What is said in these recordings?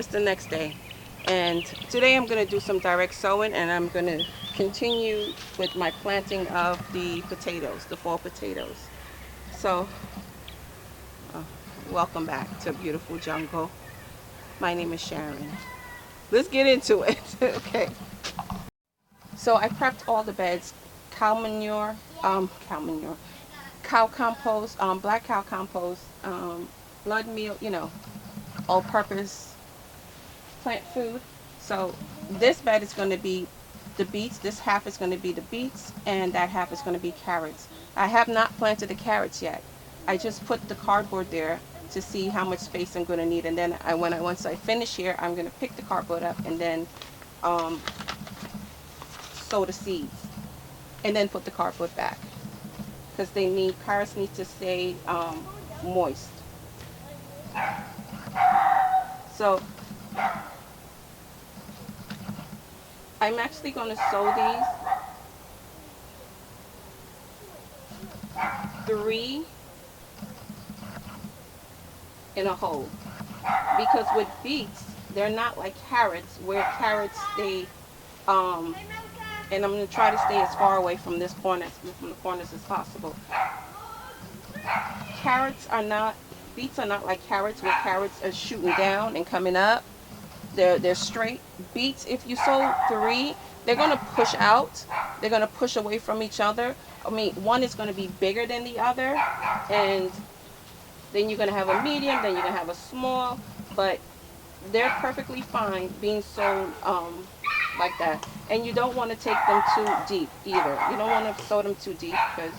it's the next day. And today I'm going to do some direct sowing, and I'm going to continue with my planting of the potatoes, the fall potatoes. So, welcome back to Beautiful Jungle. My name is Sharon. Let's get into it. Okay. So I prepped all the beds, cow manure, cow compost, black cow compost, blood meal, all-purpose plant food. So this bed is going to be the beets. This half is going to be the beets, and that half is going to be carrots. I have not planted the carrots yet. I just put the cardboard there to see how much space I'm going to need, and then once I finish here, I'm going to pick the cardboard up and then sow the seeds, and then put the cardboard back because carrots need to stay moist. So I'm actually going to sow these 3 in a hole, because with beets, they're not like carrots, where carrots stay and I'm going to try to stay as far away from the corners as possible. Beets are not like carrots, where carrots are shooting down and coming up. They're straight. Beets, if you sow 3, they're going to push out. They're going to push away from each other. I mean, one is going to be bigger than the other, and then you're going to have a medium, then you're going to have a small, but they're perfectly fine being sown like that. And you don't want to take them too deep either. You don't want to sow them too deep, because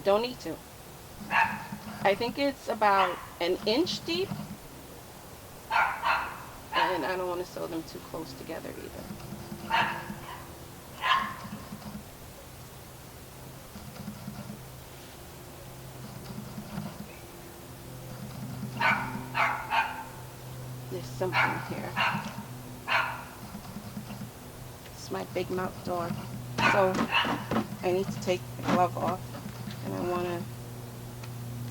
don't need to. I think it's about 1 inch deep, and I don't want to sow them too close together either. There's something here. It's my big mouth dog. So I need to take the glove off, and I want to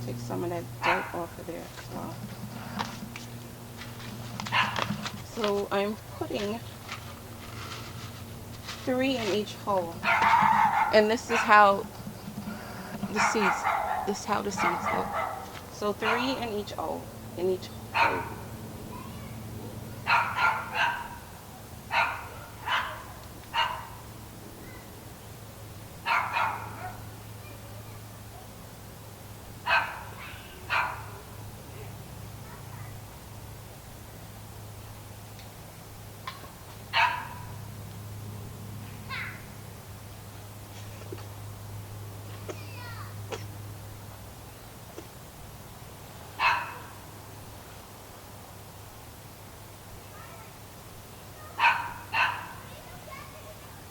take some of that dirt off of there as well. So I'm putting 3 in each hole, and this is how the seeds look. So 3 in each hole.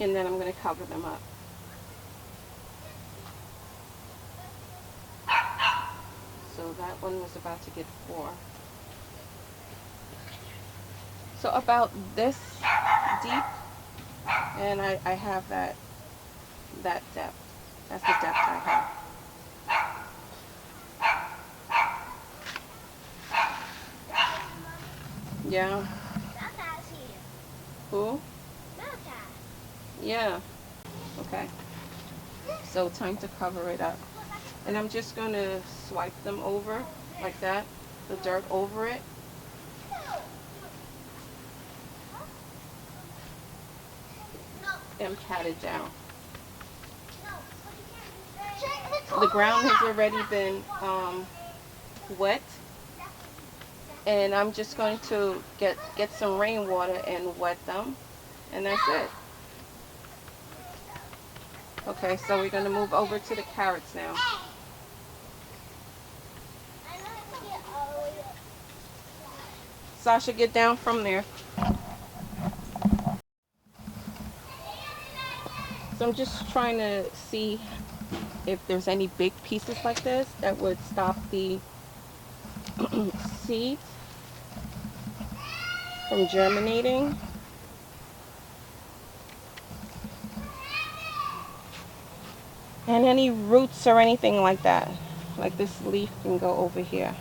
And then I'm going to cover them up. So that one was about to get 4. So about this deep, and I have that depth. That's the depth I have. Yeah. Who? Yeah. Okay. So time to cover it up. And I'm just going to swipe them over like that, the dirt over it. And pat it down. The ground has already been wet. And I'm just going to get some rainwater and wet them. And that's it. Okay, so we're going to move over to the carrots now. Sasha, get down from there. So I'm just trying to see if there's any big pieces like this that would stop the seeds from germinating. And any roots or anything like that. Like this leaf can go over here.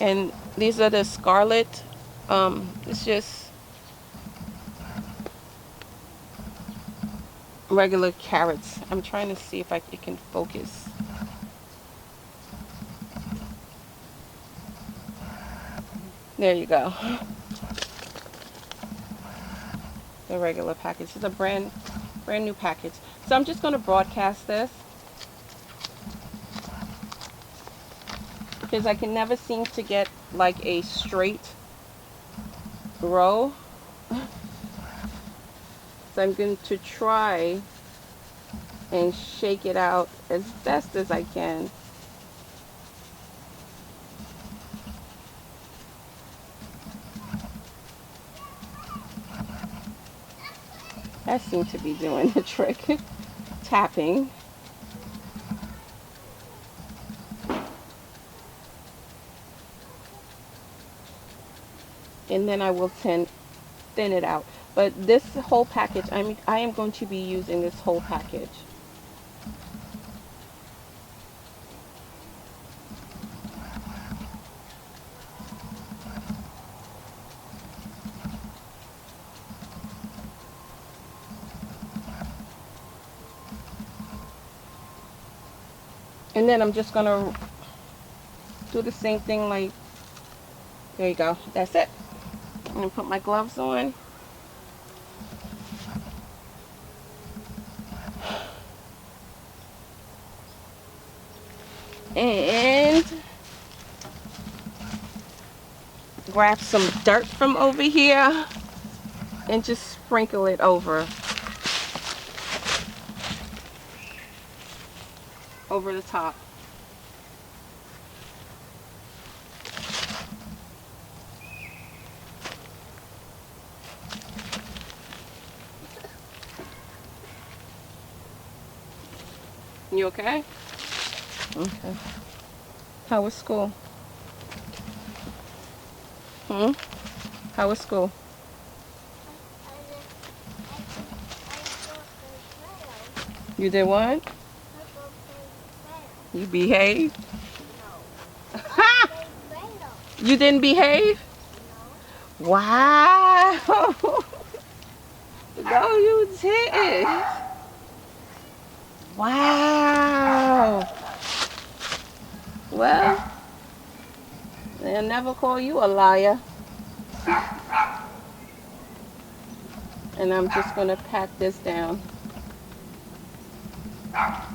And these are the scarlet. It's just regular carrots. I'm trying to see if it can focus. There you go. The regular package. It's a brand new package. So I'm just going to broadcast this because I can never seem to get like a straight row. So I'm going to try and shake it out as best as I can. That seemed to be doing the trick. Tapping. And then I will thin it out. But this whole package, I am going to be using this whole package. And then I'm just gonna do the same thing, like, there you go, that's it. I'm gonna put my gloves on. And grab some dirt from over here and just sprinkle it over the top. You okay? Okay. How was school? How was school? You did what? You behaved? No. You didn't behave? No. Wow. No, you did. Wow. Well, they'll never call you a liar. And I'm just going to pat this down.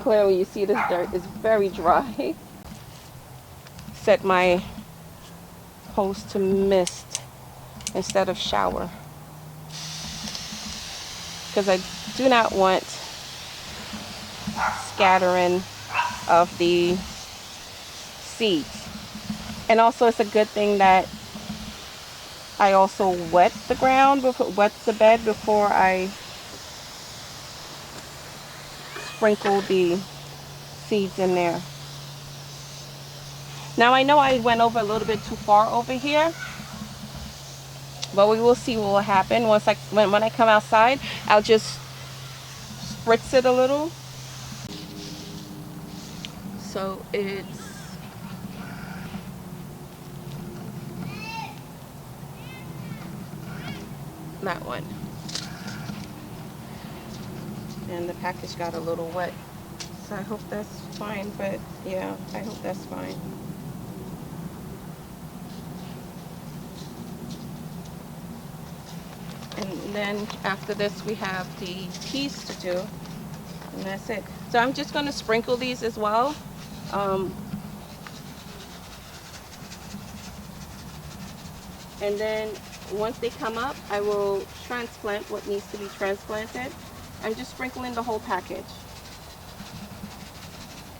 Clearly, you see this dirt is very dry. Set my hose to mist instead of shower, because I do not want scattering of the seeds. And also, it's a good thing that I also wet the ground, wet the bed before I sprinkle the seeds in there. Now I know I went over a little bit too far over here, but we will see what will happen once when I come outside. I'll just spritz it a little. So it's that one. And the package got a little wet. So I hope that's fine, but yeah, I hope that's fine. And then after this we have the peas to do, and that's it. So I'm just going to sprinkle these as well. And then once they come up, I will transplant what needs to be transplanted. I'm just sprinkling the whole package.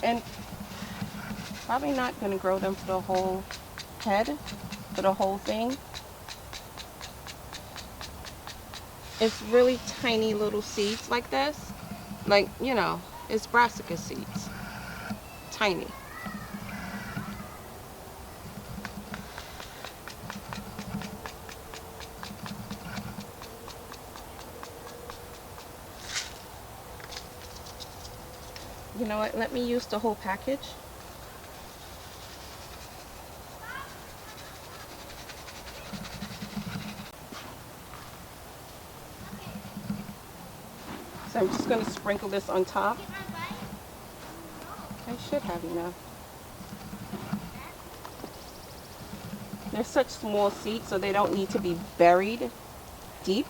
And probably not going to grow them for the whole head, for the whole thing. It's really tiny little seeds like this. Like, you know, it's brassica seeds. Tiny. You know what? Let me use the whole package. So I'm just going to sprinkle this on top. I should have enough. They're such small seeds, so they don't need to be buried deep.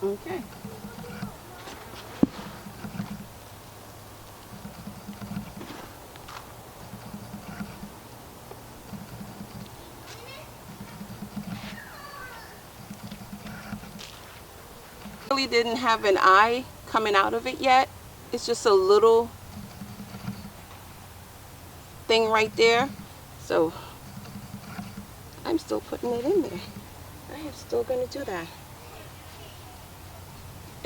Okay. Really didn't have an eye coming out of it yet. It's just a little thing right there. So I'm still putting it in there. I am still going to do that.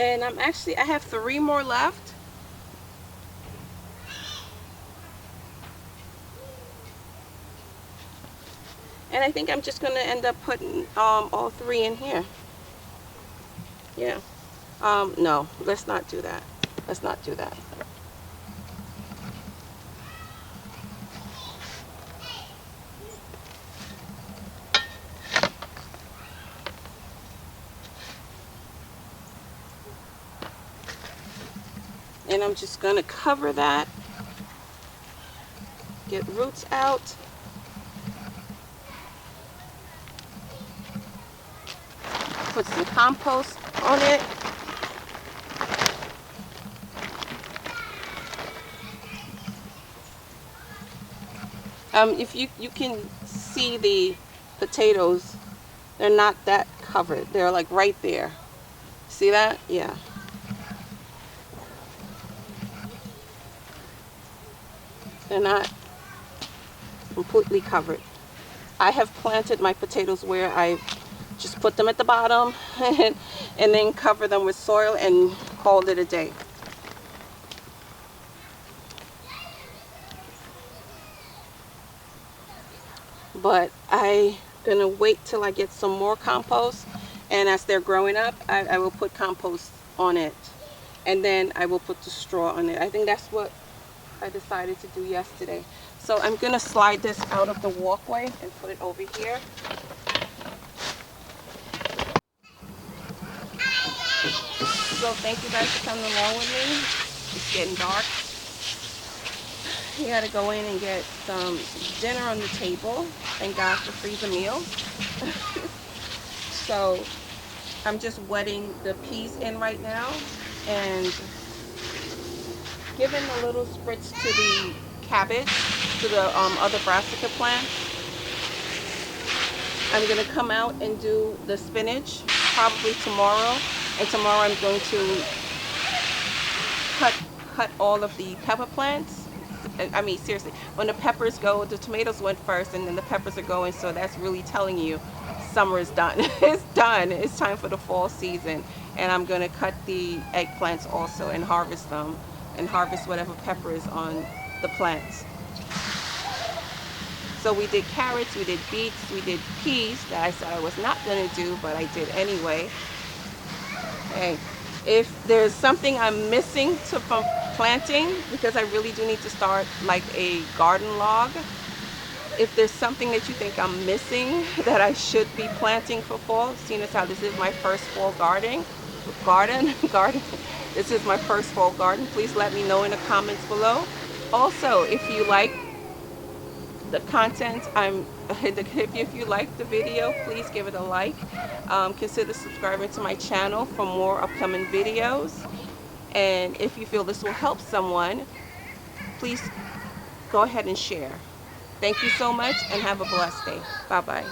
And I have 3 more left. And I think I'm just going to end up putting all 3 in here. Yeah. No, let's not do that. Let's not do that. And I'm just going to cover that. Get roots out. Put some compost on it. If you can see the potatoes, they're not that covered. They're like right there. See that? Yeah. They're not completely covered. I have planted my potatoes where I just put them at the bottom and then cover them with soil and called it a day. But I'm gonna wait till I get some more compost, and as they're growing up, I will put compost on it, and then I will put the straw on it. I think that's what I decided to do yesterday. So I'm gonna slide this out of the walkway and put it over here. So thank you guys for coming along with me. It's getting dark. We gotta go in and get some dinner on the table. Thank God for freezer meals. So I'm just wetting the peas in right now and giving a little spritz to the cabbage, to the other brassica plant. I'm gonna come out and do the spinach probably tomorrow, and tomorrow I'm going to cut all of the pepper plants. I mean, seriously, when the peppers go, the tomatoes went first and then the peppers are going, so that's really telling you summer is done. It's done. It's time for the fall season. And I'm going to cut the eggplants also and harvest them, and harvest whatever pepper is on the plants. So we did carrots, we did beets, we did peas that I said I was not going to do, but I did anyway. Hey, if there's something I'm missing from planting, because I really do need to start like a garden log, if there's something that you think I'm missing that I should be planting for fall, seeing as how this is my first fall garden, this is my first fall garden, please let me know in the comments below. Also, if you like the content, if you like the video, please give it a like. Consider subscribing to my channel for more upcoming videos. And if you feel this will help someone, please go ahead and share. Thank you so much and have a blessed day. Bye-bye.